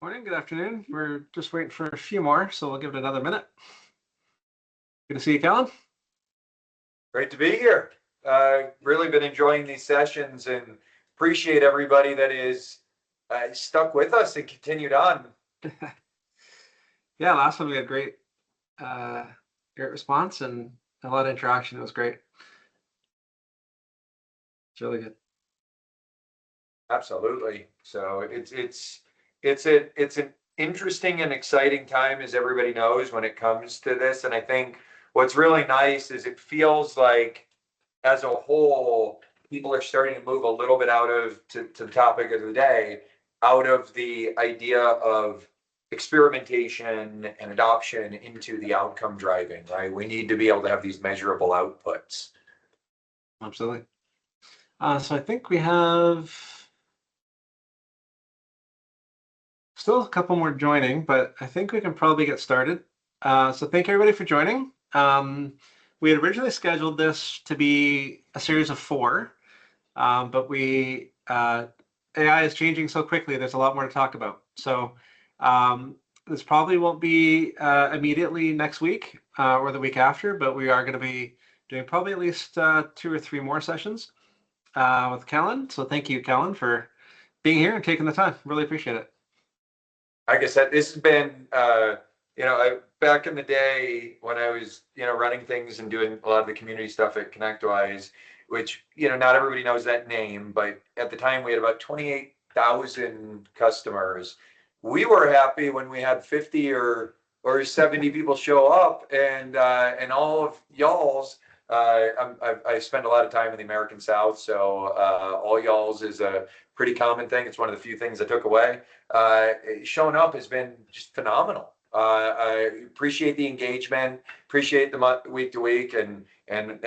Morning, good afternoon. We're just waiting for a few more, so we'll give it another minute. Good to see you, Kellen. Great to be here. Really been enjoying these sessions and appreciate everybody that is stuck with us and continued on. Yeah, last one we had uh, great response and a lot of interaction. It was great. It's really good. Absolutely. So it's an interesting and exciting time, as everybody knows, when it comes to this. And I think what's really nice is it feels like, as a whole, people are starting to move a little bit out of to the topic of the day, out of the idea of experimentation and adoption into the outcome driving, right? We need to be able to have these measurable outputs. Absolutely. So I think we have still a couple more joining, but I think we can probably get started. So thank you everybody for joining. We had originally scheduled this to be a series of 4, but AI is changing so quickly, there's a lot more to talk about. So this probably won't be immediately next week or the week after, but we are going to be doing probably at least 2 or 3 more sessions with Kellen. So thank you, Kellen, for being here and taking the time. Really appreciate it. Like I said, this has been, back in the day when I was, running things and doing a lot of the community stuff at ConnectWise, which, not everybody knows that name, but at the time we had about 28,000 customers. We were happy when we had 50 or 70 people show up, and all of y'all's. I spend a lot of time in the American South, so all y'all's is a pretty common thing. It's one of the few things I took away. Showing up has been just phenomenal. I appreciate the engagement, appreciate the week to week, and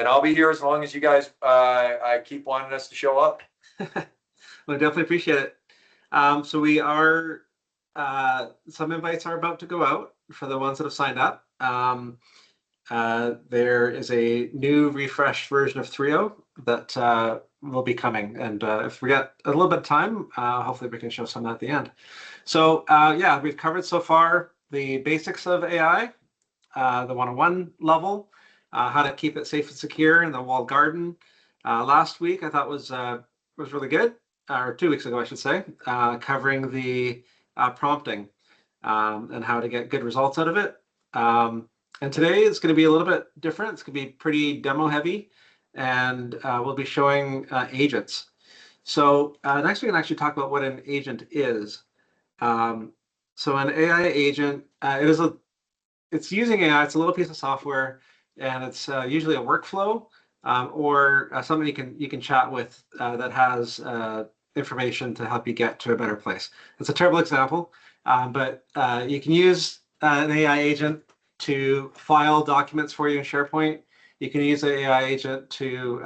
I'll be here as long as you guys I keep wanting us to show up. Well, I definitely appreciate it. So we are some invites are about to go out for the ones that have signed up. There is a new refreshed version of Synthreo that will be coming, and if we get a little bit of time, hopefully we can show some at the end. So yeah, we've covered so far the basics of AI, the 101 level, how to keep it safe and secure in the walled garden. Last week I thought was really good, or 2 weeks ago I should say, covering the prompting and how to get good results out of it. And today it's going to be a little bit different. It's going to be pretty demo heavy, and we'll be showing agents. So next we can actually talk about what an agent is. So an AI agent, it's using AI. It's a little piece of software, and it's usually a workflow or something you can chat with that has information to help you get to a better place. It's a terrible example, but you can use an AI agent to file documents for you in SharePoint. You can use an AI agent to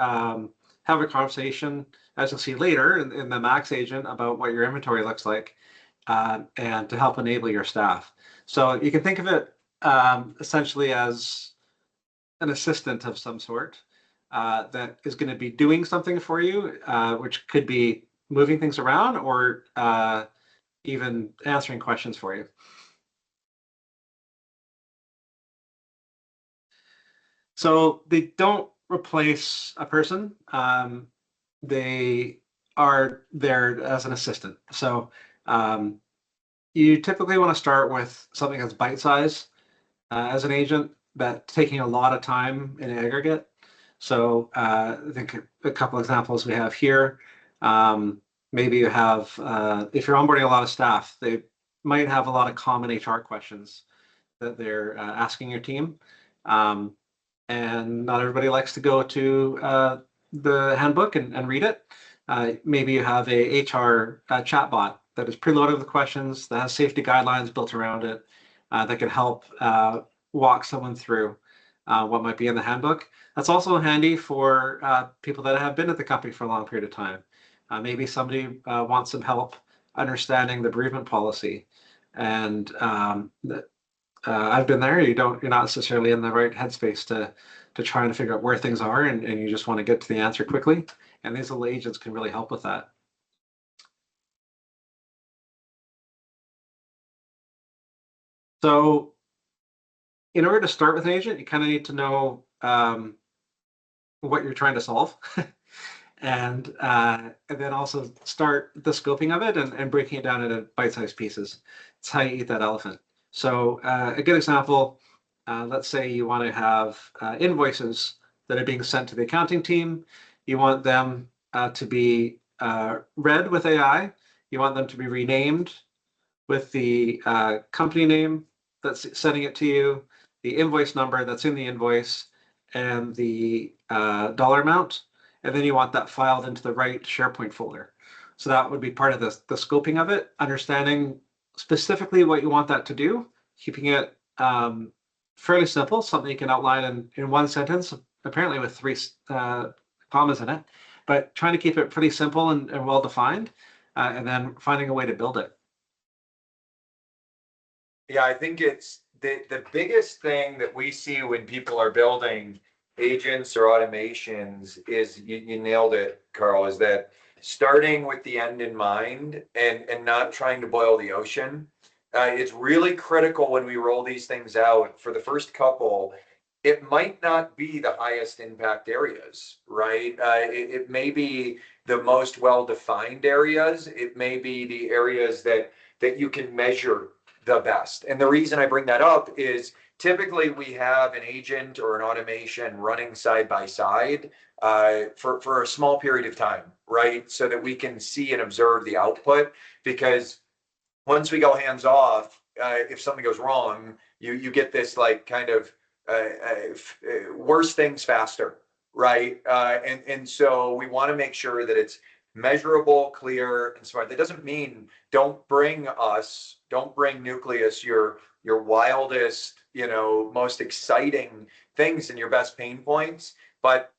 have a conversation, as you'll see later in the Max agent, about what your inventory looks like and to help enable your staff. So you can think of it essentially as an assistant of some sort that is going to be doing something for you, which could be moving things around or even answering questions for you. So they don't replace a person. They are there as an assistant. So you typically want to start with something that's bite size as an agent, that's taking a lot of time in aggregate. So I think a couple examples we have here. Maybe you have, if you're onboarding a lot of staff, they might have a lot of common HR questions that they're asking your team. And not everybody likes to go to the handbook and read it. Maybe you have a HR chatbot that is preloaded with questions, that has safety guidelines built around it, that can help walk someone through what might be in the handbook. That's also handy for people that have been at the company for a long period of time. Maybe somebody wants some help understanding the bereavement policy, and I've been there. You're not necessarily in the right headspace to try and figure out where things are, and you just want to get to the answer quickly. And these little agents can really help with that. So in order to start with an agent, you kind of need to know what you're trying to solve. And then also start the scoping of it and breaking it down into bite-sized pieces. It's how you eat that elephant. So a good example, let's say you want to have invoices that are being sent to the accounting team. You want them to be read with AI. You want them to be renamed with the company name that's sending it to you, the invoice number that's in the invoice, and the dollar amount. And then you want that filed into the right SharePoint folder. So that would be part of the scoping of it, understanding specifically what you want that to do, keeping it fairly simple, something you can outline in one sentence, apparently with three commas in it, but trying to keep it pretty simple and well defined, and then finding a way to build it. Yeah, I think it's the biggest thing that we see when people are building agents or automations is you nailed it, Carl, is that starting with the end in mind and not trying to boil the ocean. It's really critical when we roll these things out for the first couple. It might not be the highest impact areas, right? It may be the most well-defined areas. It may be the areas that you can measure the best. And the reason I bring that up is typically we have an agent or an automation running side by side for a small period of time, right? So that we can see and observe the output. Because once we go hands off, if something goes wrong, you get this like kind of worse things faster, right? And so we want to make sure that it's measurable, clear, and smart. That doesn't mean don't bring Nucleus your wildest, most exciting things and your best pain points, but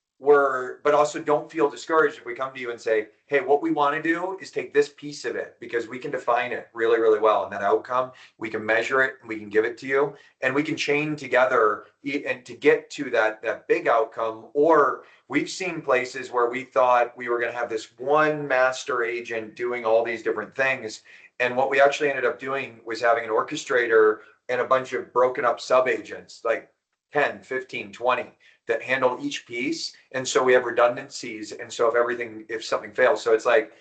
also don't feel discouraged if we come to you and say, hey, what we want to do is take this piece of it because we can define it really, really well. And that outcome, we can measure it and we can give it to you and we can chain together and to get to that big outcome. Or we've seen places where we thought we were going to have this one master agent doing all these different things. And what we actually ended up doing was having an orchestrator and a bunch of broken up sub agents, like 10, 15, 20 that handle each piece. And so we have redundancies. And so if something fails, so it's like,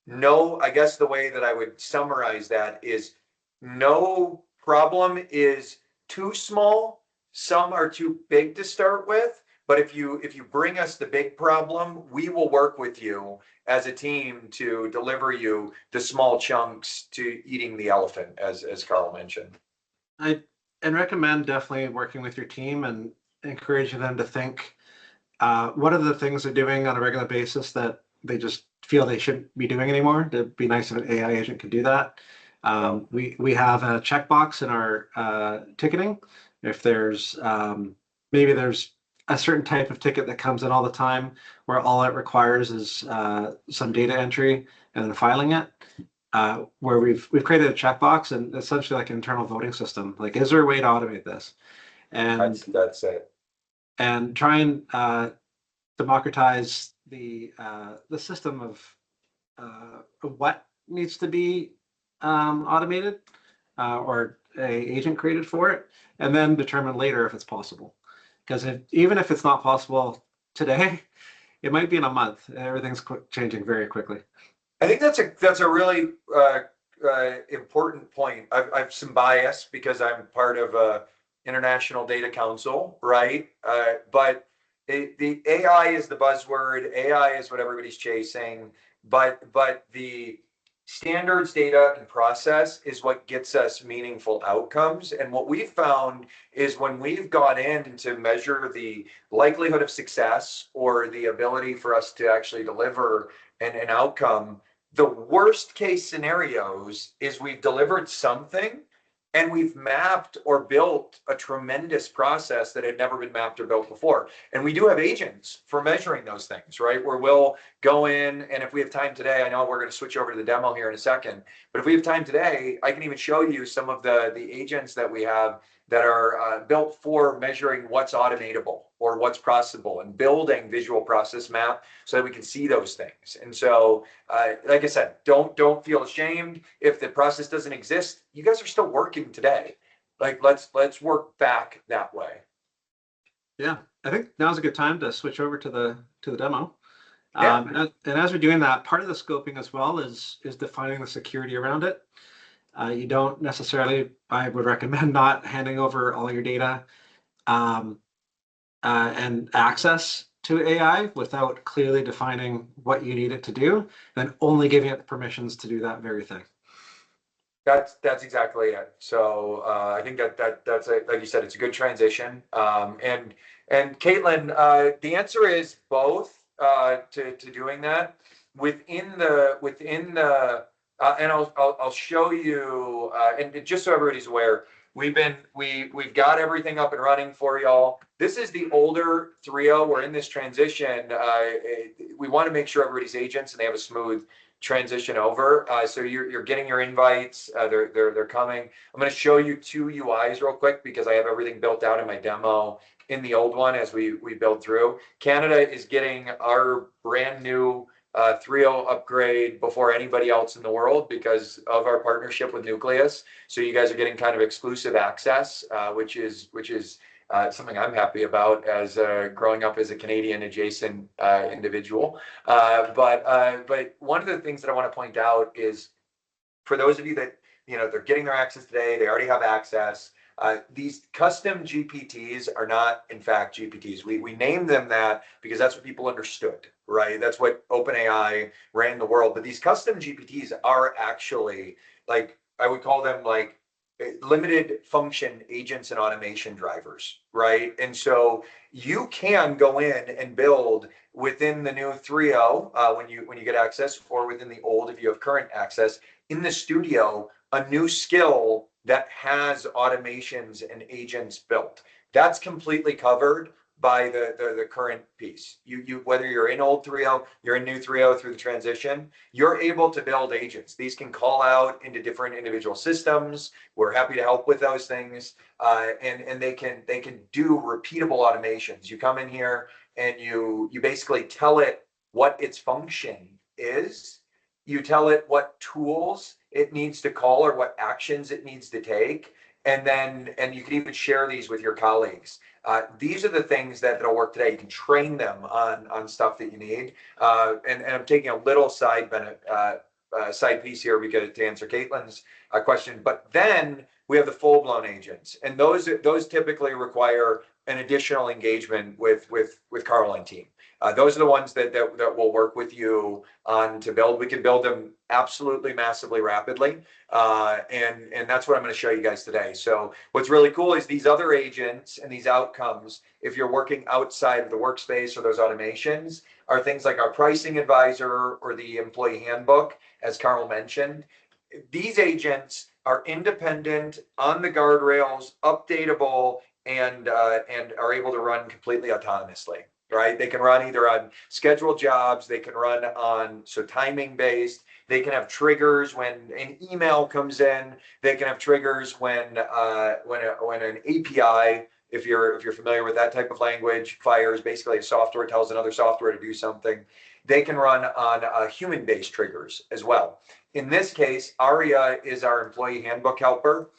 no, I guess the way that I would summarize that is no problem is too small. Some are too big to start with. But if you bring us the big problem, we will work with you as a team to deliver you the small chunks to eating the elephant, as Carl mentioned. I recommend definitely working with your team and encouraging them to think what are the things they're doing on a regular basis that they just feel they shouldn't be doing anymore. It'd be nice if an AI agent could do that. We have a checkbox in our ticketing. If there's maybe there's a certain type of ticket that comes in all the time where all it requires is some data entry and then filing it. Where we've created a checkbox and essentially like an internal voting system. Like, is there a way to automate this? And that's it. And try and democratize the system of what needs to be automated or a agent created for it, and then determine later if it's possible. Because even if it's not possible today, it might be in a month. Everything's changing very quickly. I think that's a really important point. I've some bias because I'm part of a international data council, right? But the AI is the buzzword. AI is what everybody's chasing. But the standards, data, and process is what gets us meaningful outcomes. And what we've found is when we've gone in to measure the likelihood of success or the ability for us to actually deliver an outcome, the worst case scenarios is we've delivered something and we've mapped or built a tremendous process that had never been mapped or built before. And we do have agents for measuring those things, right? Where we'll go in, and if we have time today, I know we're going to switch over to the demo here in a second, but if we have time today, I can even show you some of the agents that we have that are built for measuring what's automatable or what's processable and building visual process map so that we can see those things. And so, like I said, don't feel ashamed if the process doesn't exist. You guys are still working today. like let's work back that way. Yeah, I think now's a good time to switch over to the demo. Yeah. And as we're doing that, part of the scoping as well is defining the security around it. You don't necessarily, I would recommend not handing over all your data um, and access to AI without clearly defining what you need it to do, then only giving it the permissions to do that very thing. That's exactly it. So I think that's like you said, it's a good transition. And Caitlin, the answer is both to doing that within the and I'll show you and just so everybody's aware, we've got everything up and running for y'all. This is the older 3.0. We're in this transition. We want to make sure everybody's agents and they have a smooth transition over. So you're getting your invites. They're coming. I'm going to show you two UIs real quick because I have everything built out in my demo in the old one as we build through. Canada is getting our brand new 3.0 upgrade before anybody else in the world because of our partnership with Nucleus. So you guys are getting kind of exclusive access, which is something I'm happy about as growing up as a Canadian adjacent individual. But one of the things that I want to point out is for those of you that, they're getting their access today, they already have access. These custom GPTs are not, in fact, GPTs. We named them that because that's what people understood, right? That's what OpenAI ran the world. But these custom GPTs are actually, like, I would call them like limited function agents and automation drivers, right? And so you can go in and build within the new 3.0 when you get access, or within the old if you have current access in the studio, a new skill that has automations and agents built. That's completely covered by the current piece. You whether you're in old 3.0, you're in new 3.0 through the transition, you're able to build agents. These can call out into different individual systems. We're happy to help with those things, and they can do repeatable automations. You come in here and you basically tell it what its function is. You tell it what tools it needs to call or what actions it needs to take, and you can even share these with your colleagues. These are the things that'll work today. You can train them on stuff that you need. And I'm taking a little side piece here because to answer Caitlin's question. But then we have the full-blown agents, and those typically require an additional engagement with Carl and team. Those are the ones that will work with you on to build. We can build them absolutely massively rapidly, and that's what I'm going to show you guys today. So what's really cool is these other agents and these outcomes, if you're working outside of the workspace or those automations, are things like our pricing advisor or the employee handbook, as Carl mentioned. These agents are independent, on the guardrails, updatable, and are able to run completely autonomously. Right? They can run either on scheduled jobs, they can run on timing based, they can have triggers when an email comes in, they can have triggers when an API, if you're familiar with that type of language, fires, basically a software tells another software to do something. They can run on human-based triggers as well. In this case, Aria is our employee handbook helper.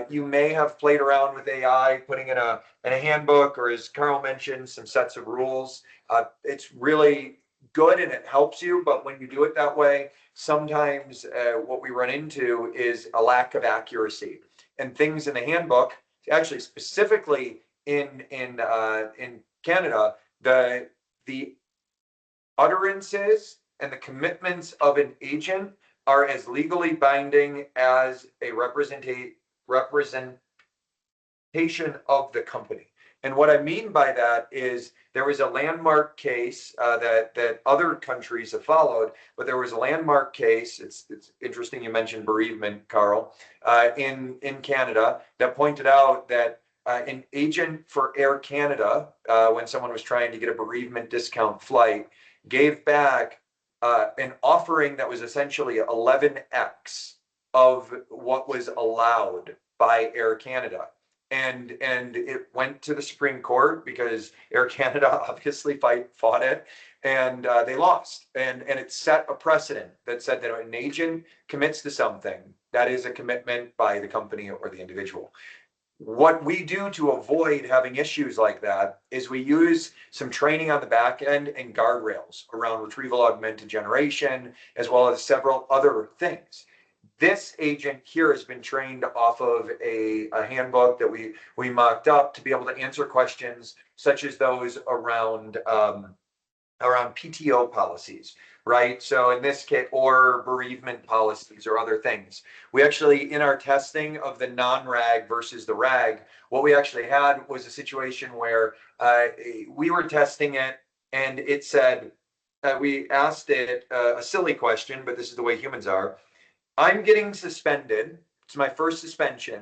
You may have played around with AI, putting in a handbook, or as Carl mentioned, some sets of rules. It's really good and it helps you, but when you do it that way, sometimes what we run into is a lack of accuracy. And things in the handbook, actually specifically in Canada, the utterances and the commitments of an agent are as legally binding as a representation of the company. And what I mean by that is there was a landmark case that other countries have followed, but there was a landmark case. It's interesting you mentioned bereavement, Carl, in Canada, that pointed out that an agent for Air Canada, when someone was trying to get a bereavement discount flight, gave back an offering that was essentially 11x of what was allowed by Air Canada. And it went to the Supreme Court because Air Canada obviously fought it, and they lost. And it set a precedent that said that an agent commits to something, that is a commitment by the company or the individual. What we do to avoid having issues like that is we use some training on the back end and guardrails around retrieval augmented generation, as well as several other things. This agent here has been trained off of a handbook that we mocked up to be able to answer questions such as those around PTO policies, right? So in this case, or bereavement policies or other things. We actually, in our testing of the non-RAG versus the RAG, what we actually had was a situation where we were testing it and it said, we asked it a silly question, but this is the way humans are. I'm getting suspended. It's my first suspension.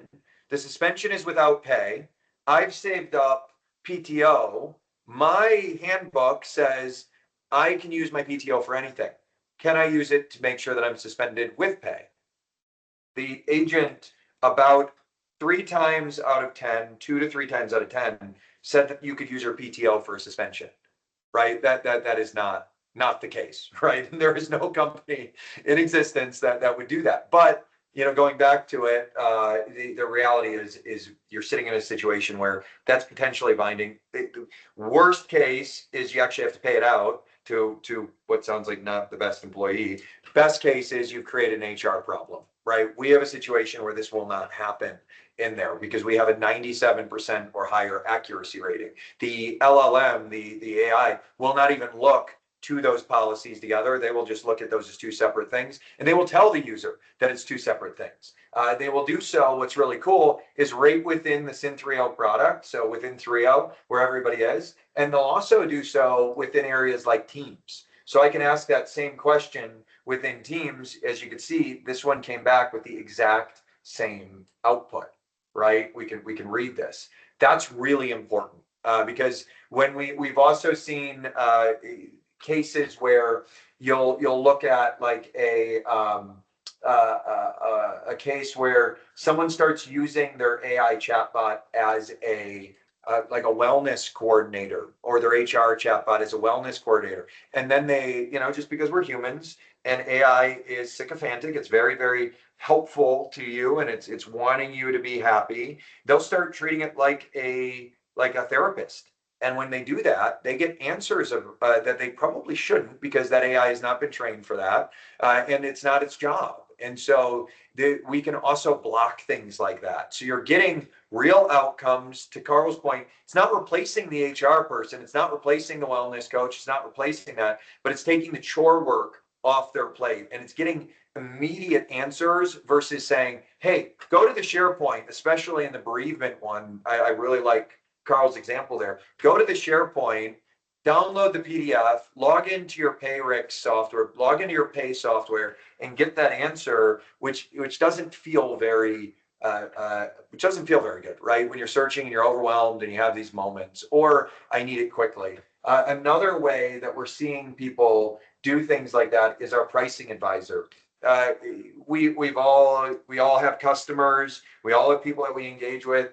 The suspension is without pay. I've saved up PTO. My handbook says I can use my PTO for anything. Can I use it to make sure that I'm suspended with pay? The agent, about 3 times out of 10, 2 to 3 times out of 10, said that you could use your PTO for a suspension, right? That is not the case, right? There is no company in existence that would do that. But going back to it, the reality is you're sitting in a situation where that's potentially binding. Worst case is you actually have to pay it out to what sounds like not the best employee. Best case is you've created an HR problem, right? We have a situation where this will not happen in there because we have a 97% or higher accuracy rating. The LLM, the AI, will not even look to those policies together. They will just look at those as 2 separate things, and they will tell the user that it's 2 separate things. They will do so. What's really cool is right within the Synthreo product, so within Threo, where everybody is, and they'll also do so within areas like Teams. So I can ask that same question within Teams. As you can see, this one came back with the exact same output, right? We can read this. That's really important because when we've also seen cases where you'll look at like a case where someone starts using their AI chatbot as like a wellness coordinator, or their HR chatbot as a wellness coordinator, and then they, just because we're humans and AI is sycophantic, it's very, very helpful to you, and it's wanting you to be happy. They'll start treating it like a therapist. And when they do that, they get answers that they probably shouldn't, because that AI has not been trained for that, and it's not its job. And so we can also block things like that. So you're getting real outcomes. To Carl's point, it's not replacing the HR person. It's not replacing the wellness coach. It's not replacing that, but it's taking the chore work off their plate, and it's getting immediate answers versus saying, hey, go to the SharePoint, especially in the bereavement one. I really like Carl's example there. Go to the SharePoint, download the PDF, log into your PayRix software, log into your pay software, and get that answer, which doesn't feel very good, right? When you're searching and you're overwhelmed and you have these moments, or I need it quickly. Another way that we're seeing people do things like that is our pricing advisor. We all have customers. We all have people that we engage with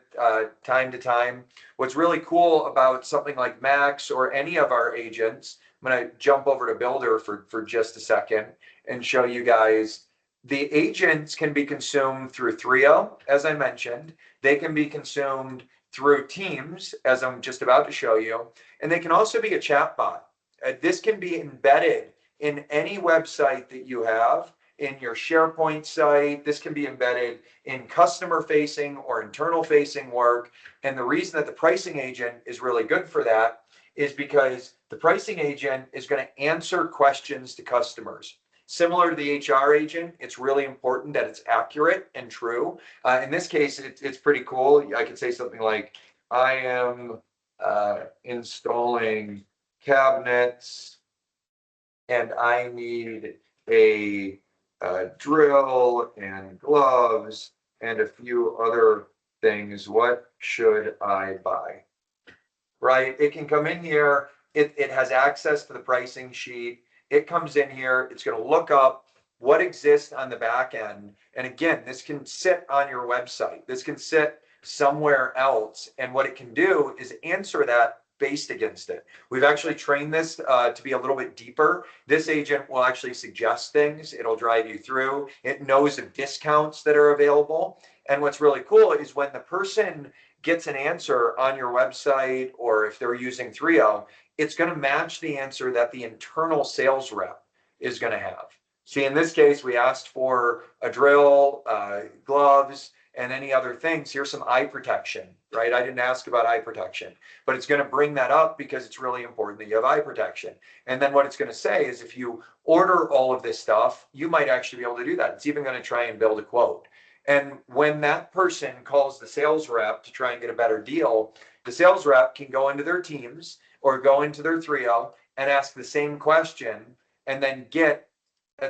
time to time. What's really cool about something like Max or any of our agents, I'm going to jump over to Builder for just a second and show you guys. The agents can be consumed through Threo, as I mentioned. They can be consumed through Teams, as I'm just about to show you, and they can also be a chatbot. This can be embedded in any website that you have, in your SharePoint site. This can be embedded in customer-facing or internal-facing work. And the reason that the pricing agent is really good for that is because the pricing agent is going to answer questions to customers. Similar to the HR agent, it's really important that it's accurate and true. In this case, it's pretty cool. I could say something like, I am installing cabinets and I need a drill and gloves and a few other things. What should I buy? Right? It can come in here. It has access to the pricing sheet. It comes in here. It's going to look up what exists on the back end. And again, this can sit on your website. This can sit somewhere else. And what it can do is answer that based against it. We've actually trained this to be a little bit deeper. This agent will actually suggest things. It'll drive you through. It knows of discounts that are available. And what's really cool is when the person gets an answer on your website, or if they're using Threo, it's going to match the answer that the internal sales rep is going to have. See, in this case, we asked for a drill, gloves, and any other things. Here's some eye protection, right? I didn't ask about eye protection, but it's going to bring that up because it's really important that you have eye protection. And then what it's going to say is if you order all of this stuff, you might actually be able to do that. It's even going to try and build a quote. And when that person calls the sales rep to try and get a better deal, the sales rep can go into their Teams or go into their Threo and ask the same question and then get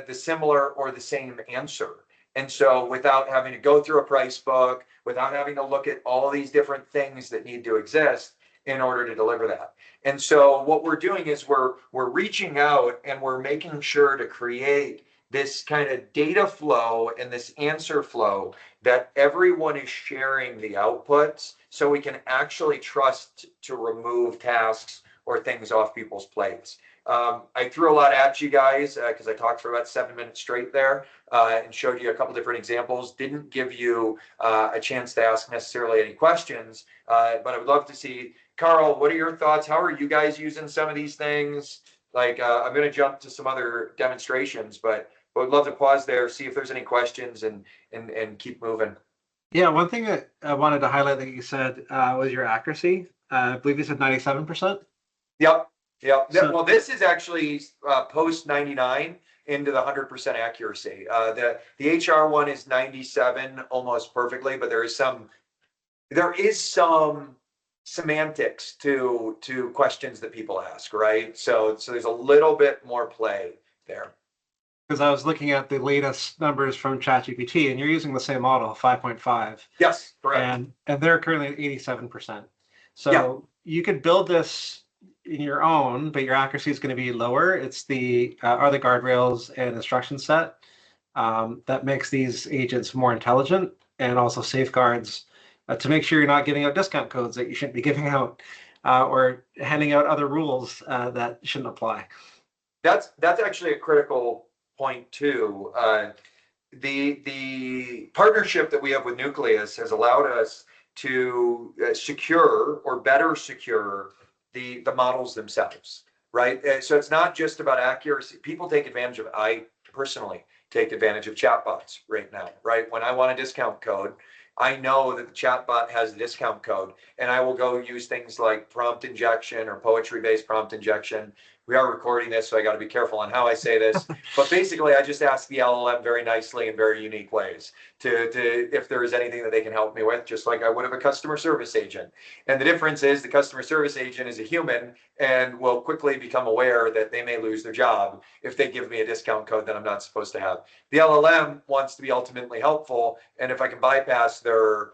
the similar or the same answer. And so without having to go through a price book, without having to look at all these different things that need to exist in order to deliver that. And so what we're doing is we're reaching out and we're making sure to create this kind of data flow and this answer flow that everyone is sharing the outputs so we can actually trust to remove tasks or things off people's plates. I threw a lot at you guys because I talked for about 7 minutes straight there and showed you a couple different examples. Didn't give you a chance to ask necessarily any questions, but I would love to see, Carl, what are your thoughts? How are you guys using some of these things? Like, I'm going to jump to some other demonstrations, but I would love to pause there, see if there's any questions and keep moving. Yeah, one thing that I wanted to highlight that you said was your accuracy. I believe you said 97%. Yep. Yeah. So, well, this is actually post 99 into the 100% accuracy. The HR one is 97 almost perfectly, but there is some semantics to questions that people ask, right? So there's a little bit more play there. because I was looking at the latest numbers from ChatGPT, and you're using the same model, 5.5. Yes, correct. And they're currently at 87%. So you could build this in your own, but your accuracy is going to be lower. It's the guardrails and instruction set that makes these agents more intelligent and also safeguards to make sure you're not giving out discount codes that you shouldn't be giving out or handing out other rules that shouldn't apply. That's actually a critical point too. The partnership that we have with Nucleus has allowed us to secure or better secure the models themselves, right? So it's not just about accuracy. People take advantage of, I personally take advantage of chatbots right now, right? When I want a discount code, I know that the chatbot has the discount code, and I will go use things like prompt injection or poetry-based prompt injection. We are recording this, so I got to be careful on how I say this. But basically, I just ask the LLM very nicely in very unique ways to if there is anything that they can help me with, just like I would have a customer service agent. And the difference is the customer service agent is a human and will quickly become aware that they may lose their job if they give me a discount code that I'm not supposed to have. The LLM wants to be ultimately helpful, and if I can bypass their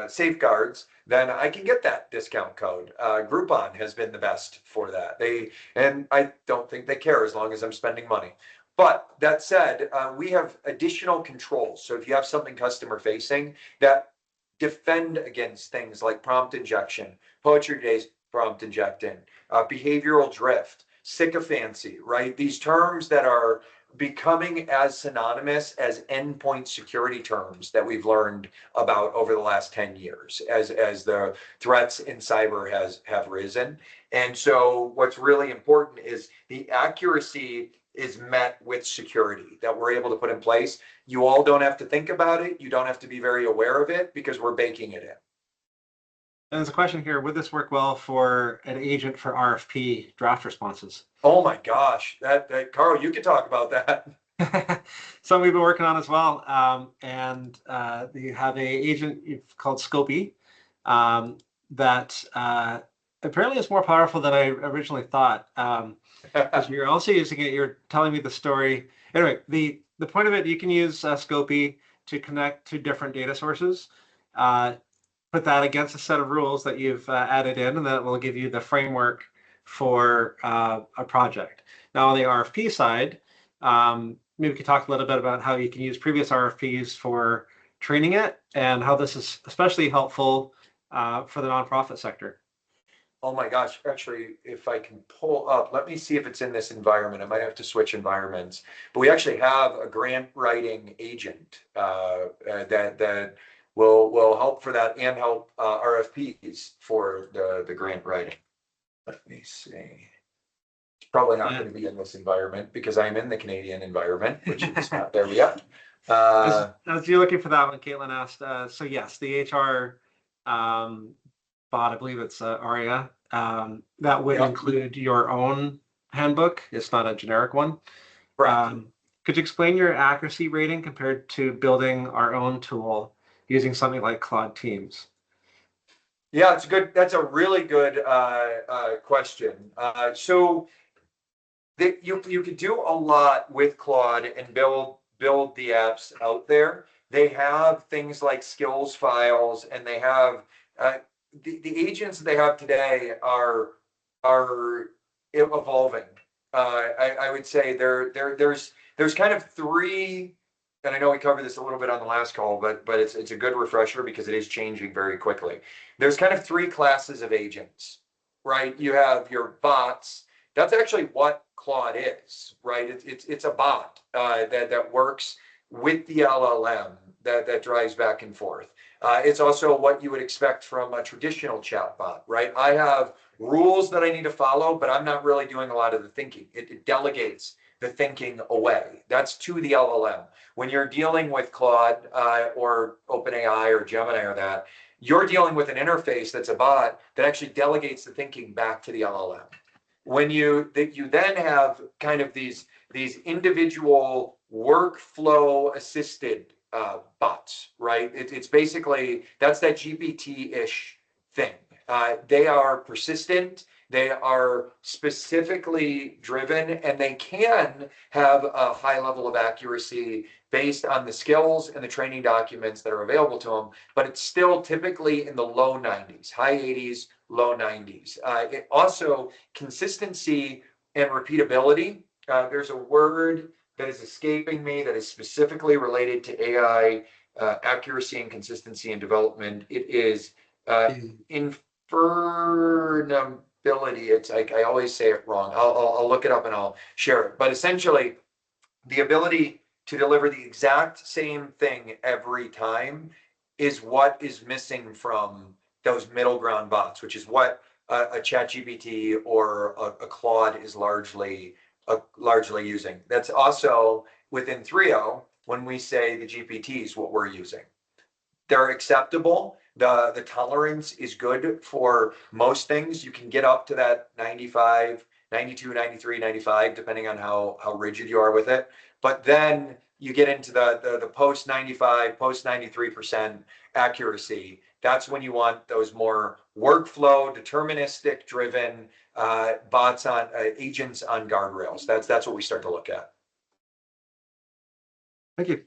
safeguards, then I can get that discount code. Groupon has been the best for that. And I don't think they care as long as I'm spending money. But that said, we have additional controls. So if you have something customer facing that defend against things like prompt injection, poetry-based prompt injecting, behavioral drift, sycophancy, right? These terms that are becoming as synonymous as endpoint security terms that we've learned about over the last 10 years as the threats in cyber have risen. And so what's really important is the accuracy is met with security that we're able to put in place. You all don't have to think about it. You don't have to be very aware of it because we're baking it in. And there's a question here, would this work well for an agent for RFP draft responses? Oh my gosh, that Carl, you can talk about that. Something we've been working on as well. And you have a agent called Scopy that apparently is more powerful than I originally thought. Because you're also using it, you're telling me the story. Anyway, the point of it, you can use Scopy to connect to different data sources. Put that against a set of rules that you've added in, and that will give you the framework for a project. Now, on the RFP side, maybe we could talk a little bit about how you can use previous RFPs for training it and how this is especially helpful for the nonprofit sector. oh my gosh, actually, if I can pull up, let me see if it's in this environment. I might have to switch environments. But we actually have a grant writing agent that will help for that and help RFPs for the grant writing. Let me see. It's probably not going to be in this environment because I'm in the Canadian environment, which is not there yet. As you're looking for that one, Caitlin asked, so yes, the HR bot, I believe it's Aria, that would include your own handbook. It's not a generic one. Could you explain your accuracy rating compared to building our own tool using something like Claude Teams? Yeah, it's good. That's a really good question. So you could do a lot with Claude and build the apps out there. They have things like skills files, and they have the agents that they have today are evolving. I would say there's kind of three, and I know we covered this a little bit on the last call, but it's a good refresher because it is changing very quickly. There's kind of three classes of agents, right? You have your bots. That's actually what Claude is, right? It's a bot that works with the LLM that drives back and forth. It's also what you would expect from a traditional chatbot, right? I have rules that I need to follow, but I'm not really doing a lot of the thinking. It delegates the thinking away. That's to the LLM. When you're dealing with Claude or OpenAI or Gemini or that, you're dealing with an interface that's a bot that actually delegates the thinking back to the LLM. When you then have kind of these individual workflow assisted bots, right? It's basically, that's that GPT-ish thing. They are persistent, they are specifically driven, and they can have a high level of accuracy based on the skills and the training documents that are available to them, but it's still typically in the low 90s, high 80s, low 90s. It also, consistency and repeatability. There's a word that is escaping me that is specifically related to AI accuracy and consistency and development. It is infernability. It's like, I always say it wrong. I'll look it up and I'll share it. But essentially, the ability to deliver the exact same thing every time is what is missing from those middle ground bots, which is what a ChatGPT or a Claude is largely using. That's also within Threo when we say the GPTs, what we're using. They're acceptable. The tolerance is good for most things. You can get up to that 95, 92, 93, 95, depending on how rigid you are with it. But then you get into the post 95, post 93% accuracy. That's when you want those more workflow, deterministic driven bots on agents on guardrails. That's what we start to look at. Thank you.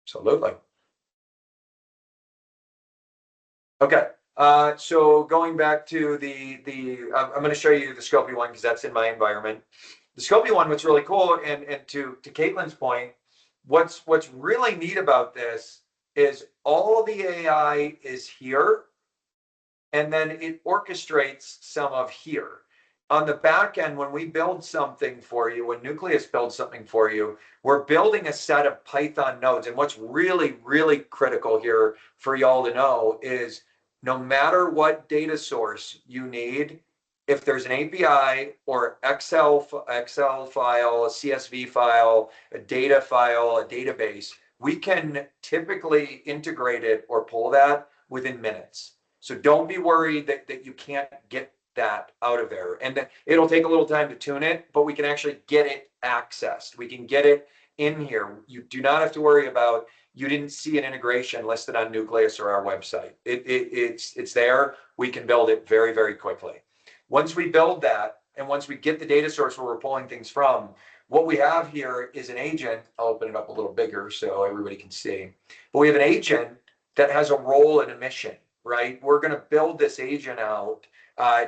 Absolutely. Okay, so going back to I'm going to show you the Scopy one because that's in my environment. The Scopy one, what's really cool, and to Caitlin's point, what's really neat about this is all the AI is here, and then it orchestrates some of here. On the back end, when we build something for you, when Nucleus builds something for you, we're building a set of Python nodes. And what's really, really critical here for y'all to know is no matter what data source you need, if there's an API or Excel file, a CSV file, a data file, a database, we can typically integrate it or pull that within minutes. So don't be worried that you can't get that out of there, and it'll take a little time to tune it, but we can actually get it accessed. We can get it in here. You do not have to worry about, you didn't see an integration listed on Nucleus or our website. It's there. We can build it very, very quickly. Once we build that, and once we get the data source where we're pulling things from, what we have here is an agent. I'll open it up a little bigger so everybody can see. But we have an agent that has a role and a mission, right? We're going to build this agent out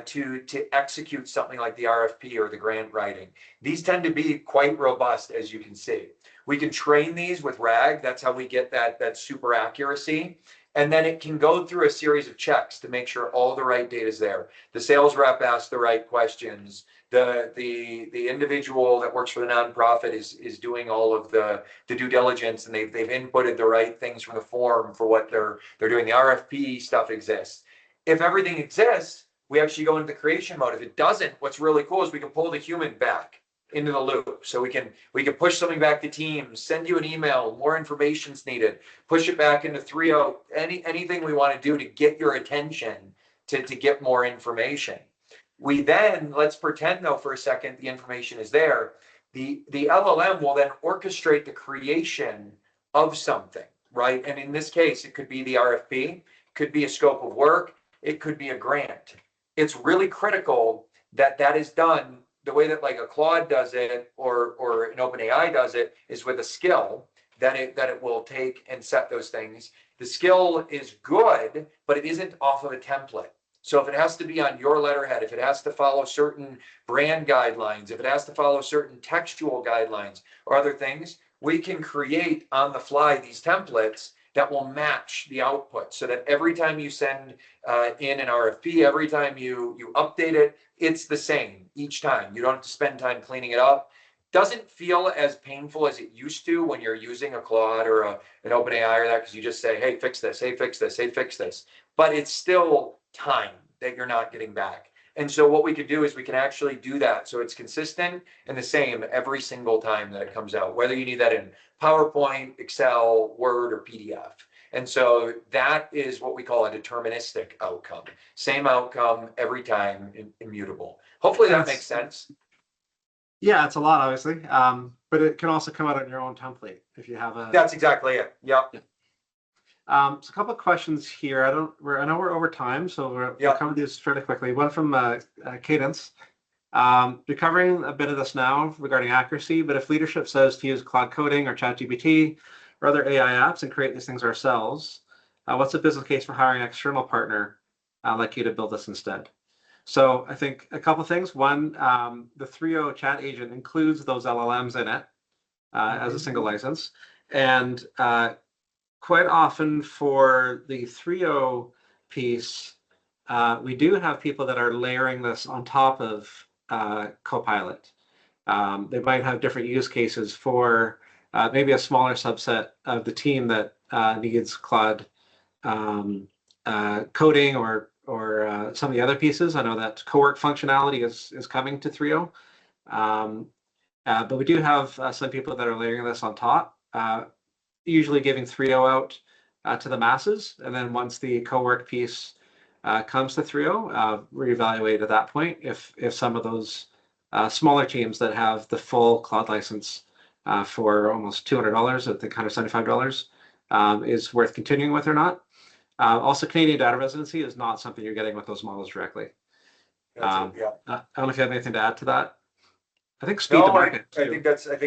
to execute something like the RFP or the grant writing. These tend to be quite robust, as you can see. We can train these with RAG. That's how we get that super accuracy. And then it can go through a series of checks to make sure all the right data is there. The sales rep asks the right questions. The individual that works for the nonprofit is doing all of the due diligence, and they've inputted the right things from the form for what they're doing. The RFP stuff exists. If everything exists, we actually go into the creation mode. If it doesn't, what's really cool is we can pull the human back into the loop. So we can push something back to Teams, send you an email, more information's needed, push it back into 3.0, anything we want to do to get your attention to get more information. We then, let's pretend though for a second the information is there. The LLM will then orchestrate the creation of something, right? And in this case, it could be the RFP, could be a scope of work, it could be a grant. It's really critical that that is done the way that like a Claude does it or an OpenAI does it is with a skill that it will take and set those things. The skill is good, but it isn't off of a template. So if it has to be on your letterhead, if it has to follow certain brand guidelines, if it has to follow certain textual guidelines or other things, we can create on the fly these templates that will match the output so that every time you send in an RFP, every time you update it, it's the same each time. You don't have to spend time cleaning it up. Doesn't feel as painful as it used to when you're using a Claude or an OpenAI or that, because you just say, hey, fix this, hey, fix this, hey, fix this. But it's still time that you're not getting back. And so what we could do is we can actually do that so it's consistent and the same every single time that it comes out, whether you need that in PowerPoint, Excel, Word, or PDF. And so that is what we call a deterministic outcome. Same outcome every time, immutable. Hopefully that makes sense. Yeah, it's a lot, obviously, but it can also come out on your own template if you have a. That's exactly it. Yeah. So a couple of questions here. I know we're over time, so we'll cover these fairly quickly. One from Cadence. You're covering a bit of this now regarding accuracy, but if leadership says to use Cloud Coding or ChatGPT or other AI apps and create these things ourselves, what's the business case for hiring an external partner like you to build this instead? So I think a couple of things. One, the 3.0 chat agent includes those LLMs in it as a single license. And quite often for the 3.0 piece, we do have people that are layering this on top of Copilot. They might have different use cases for maybe a smaller subset of the team that needs Claude coding or some of the other pieces. I know that co-work functionality is coming to 3.0, but we do have some people that are layering this on top, usually giving 3.0 out to the masses, and then once the co-work piece comes to 3.0, reevaluate at that point if some of those smaller teams that have the full cloud license for almost $200 at the kind of $75 is worth continuing with or not. Also, Canadian data residency is not something you're getting with those models directly. I don't know if you have anything to add to that. I think speed to market. I think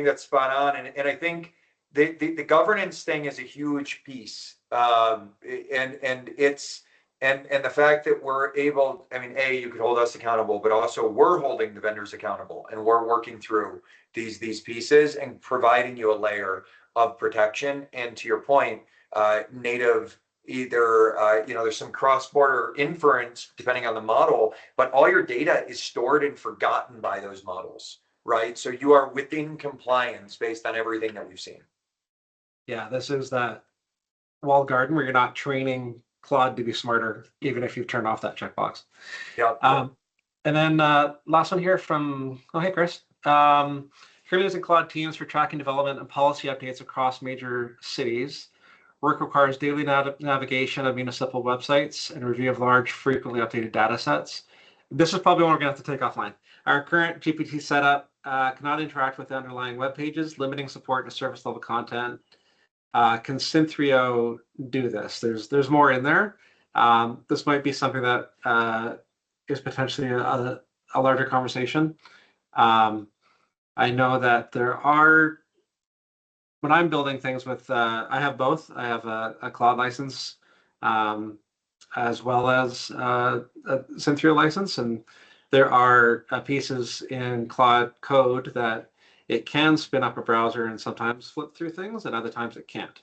that's spot on, and I think the governance thing is a huge piece, and the fact that we're able, I mean, you could hold us accountable, but also we're holding the vendors accountable, and we're working through these pieces and providing you a layer of protection. And to your point, native, either there's some cross-border inference depending on the model, but all your data is stored and forgotten by those models, right? So you are within compliance based on everything that we've seen. Yeah, this is that walled garden where you're not training Claude to be smarter, even if you've turned off that checkbox. Yeah. And then last one here from, hey, Chris. Currently using Claude Teams for tracking development and policy updates across major cities. Work requires daily navigation of municipal websites and review of large, frequently updated data sets. This is probably one we're going to have to take offline. Our current GPT setup cannot interact with the underlying web pages, limiting support to surface level content. Can Synthreo do this? There's more in there. This might be something that is potentially a larger conversation. I know that there are, when I'm building things with, I have both. I have a cloud license as well as a Synthreo license, and there are pieces in Claude code that it can spin up a browser and sometimes flip through things, and other times it can't.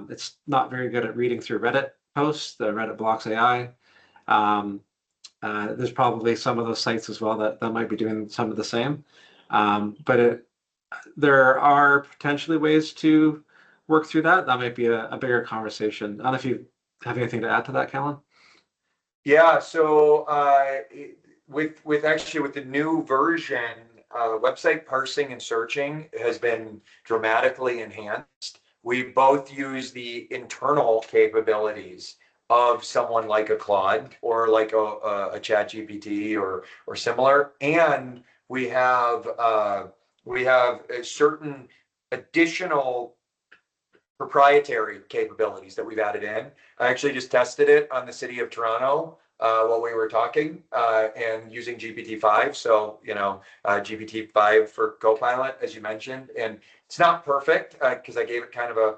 It's not very good at reading through Reddit posts, the Reddit blocks AI. Um, there's probably some of those sites as well that might be doing some of the same. But there are potentially ways to work through that. That might be a bigger conversation. I don't know if you have anything to add to that, Kellen. Yeah, so with the new version, website parsing and searching has been dramatically enhanced. We both use the internal capabilities of someone like a Claude or like a ChatGPT or similar, and we have a certain additional proprietary capabilities that we've added in. I actually just tested it on the city of Toronto while we were talking and using GPT-5. So, GPT-5 for Copilot, as you mentioned. And it's not perfect because I gave it kind of a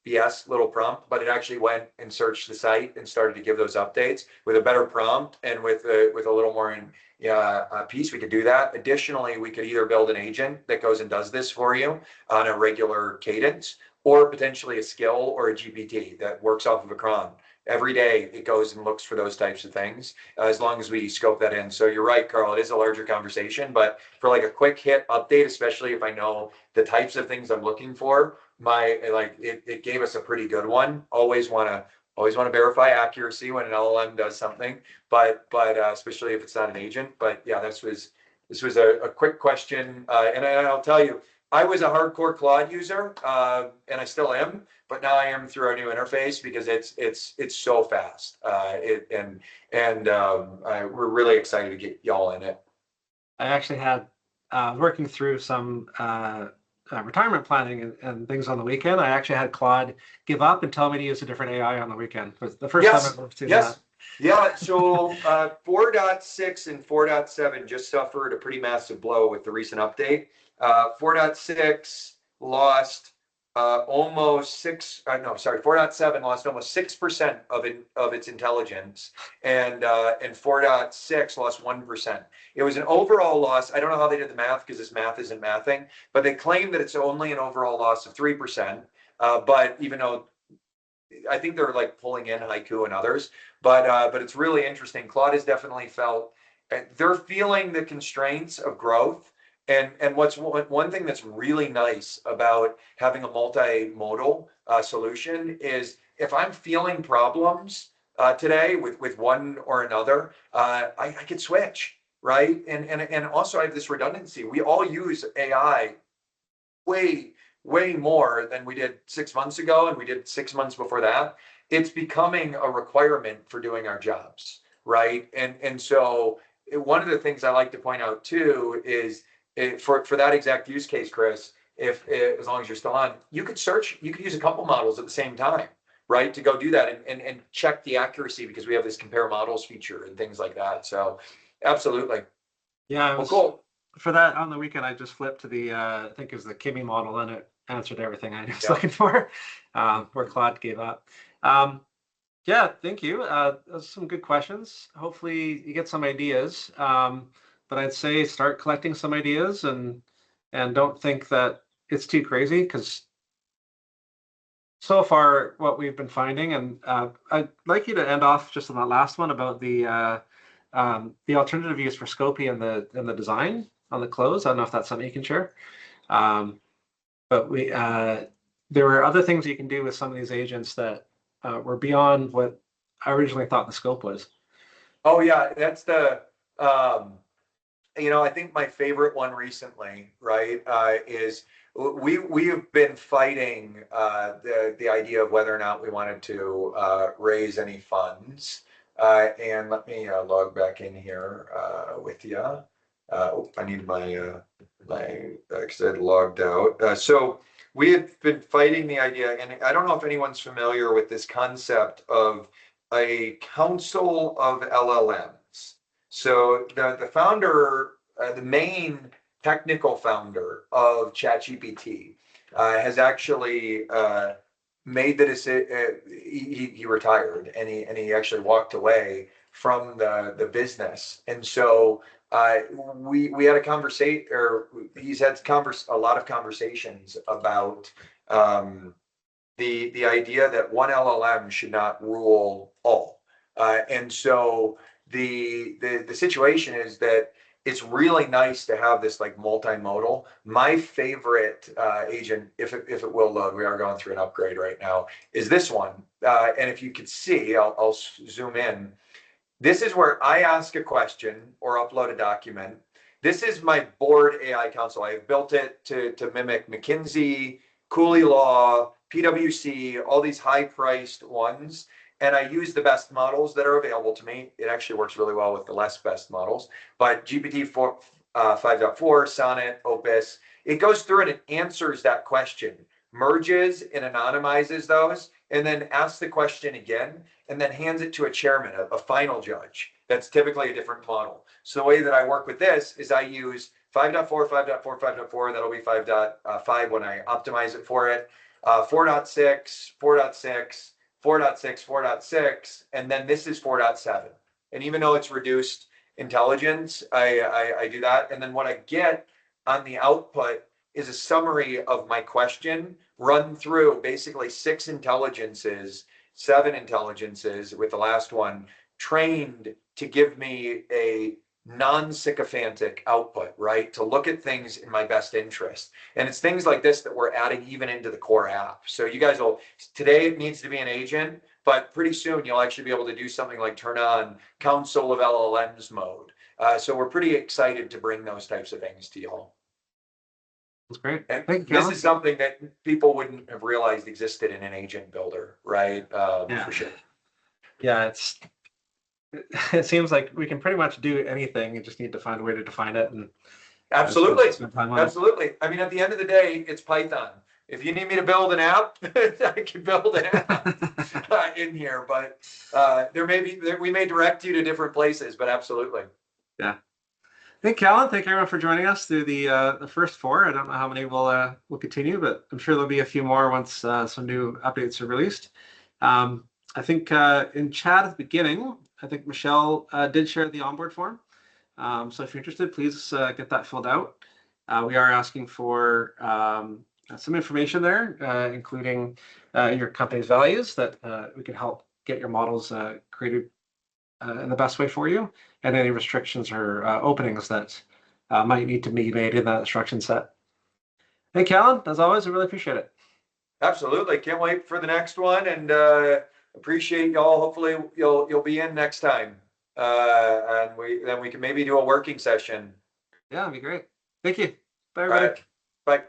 BS little prompt, but it actually went and searched the site and started to give those updates with a better prompt and with a little more piece. We could do that. Additionally, we could either build an agent that goes and does this for you on a regular cadence, or potentially a skill or a GPT that works off of a cron. Every day it goes and looks for those types of things, as long as we scope that in. So you're right, Carl, it is a larger conversation, but for like a quick hit update, especially if I know the types of things I'm looking for, it gave us a pretty good one. Always want to verify accuracy when an LLM does something, but especially if it's not an agent. But yeah, this was a quick question, and I'll tell you, I was a hardcore Claude user, and I still am, but now I am through our new interface because it's so fast. We're really excited to get y'all in it. I actually had working through some retirement planning and things on the weekend. I actually had Claude give up and tell me to use a different AI on the weekend. It was the first time I've ever seen that. Yeah, so 4.6 and 4.7 just suffered a pretty massive blow with the recent update. 4.6 lost almost 4.7 lost almost 6% of its intelligence, and 4.6 lost 1%. It was an overall loss. I don't know how they did the math because this math isn't mathing, but they claim that it's only an overall loss of 3%. But even though I think they're like pulling in Haiku and others, but it's really interesting. Claude has definitely felt they're feeling the constraints of growth. And what's one thing that's really nice about having a multimodal solution is if I'm feeling problems today with one or another, I could switch, right? And also I have this redundancy. We all use AI way more than we did 6 months ago, and we did 6 months before that. It's becoming a requirement for doing our jobs, right? And so one of the things I like to point out too is for that exact use case, Chris, if as long as you're still on, you could use a couple models at the same time, right, to go do that and check the accuracy, because we have this compare models feature and things like that. So absolutely. Yeah, Well, cool. For that on the weekend, I just flipped to the I think it was the Kimmy model, and it answered everything I was looking for, where Claude gave up. Yeah, thank you. Those are some good questions. Hopefully you get some ideas. But I'd say start collecting some ideas and don't think that it's too crazy, because so far what we've been finding, and I'd like you to end off just on that last one about the alternative use for Scopy and the design on the close. I don't know if that's something you can share. But there were other things you can do with some of these agents that were beyond what I originally thought the scope was. Oh yeah, that's I think my favorite one recently, right, is we have been fighting the idea of whether or not we wanted to raise any funds. And let me log back in here with you. I need my because I had logged out. So we have been fighting the idea, and I don't know if anyone's familiar with this concept of a council of LLMs. So the founder, the main technical founder of ChatGPT, has actually made the decision. He retired, and he actually walked away from the business. And so we had a conversation, or he's had a lot of conversations about the idea that one LLM should not rule all. And so the situation is that it's really nice to have this like multimodal. My favorite agent, if it will load, we are going through an upgrade right now, is this one. And if you could see, I'll zoom in. This is where I ask a question or upload a document. This is my board AI council. I have built it to mimic McKinsey, Cooley Law, PwC, all these high-priced ones. And I use the best models that are available to me. It actually works really well with the less best models. But GPT 5.4, Sonnet, Opus, it goes through and it answers that question, merges and anonymizes those, and then asks the question again, and then hands it to a chairman, a final judge. That's typically a different model. So the way that I work with this is I use 5.4, 5.4, 5.4, that'll be 5.5 when I optimize it for it, 4.6, 4.6, 4.6, 4.6, and then this is 4.7. And even though it's reduced intelligence, I do that. And then what I get on the output is a summary of my question run through basically 6 intelligences, 7 intelligences with the last one, trained to give me a non-sycophantic output, right? To look at things in my best interest. And it's things like this that we're adding even into the core app. So you guys will, today it needs to be an agent, but pretty soon you'll actually be able to do something like turn on Council of LLMs mode. So we're pretty excited to bring those types of things to y'all. That's great. And Thank you, this Alan. is something that people wouldn't have realized existed in an agent builder, right? Yeah. For sure. Yeah, it seems like we can pretty much do anything. You just need to find a way to define it. And Absolutely. spend time on it. Absolutely. I mean, at the end of the day, it's Python. If you need me to build an app, I can build an app in here, but we may direct you to different places, but absolutely. Yeah. Thank you, Alan. Thank you everyone for joining us through the first 4. I don't know how many will continue, but I'm sure there'll be a few more once some new updates are released. I think in chat at the beginning, I think Michelle did share the onboard form. So if you're interested, please get that filled out. We are asking for some information there, including your company's values that we can help get your models created in the best way for you, and any restrictions or openings that might need to be made in that instruction set. Thank you, Alan. As always, I really appreciate it. Absolutely. Can't wait for the next one, and appreciate y'all. Hopefully you'll be in next time. And we can maybe do a working session. Yeah, that'd be great. Thank you. Bye, everybody. All right. Bye.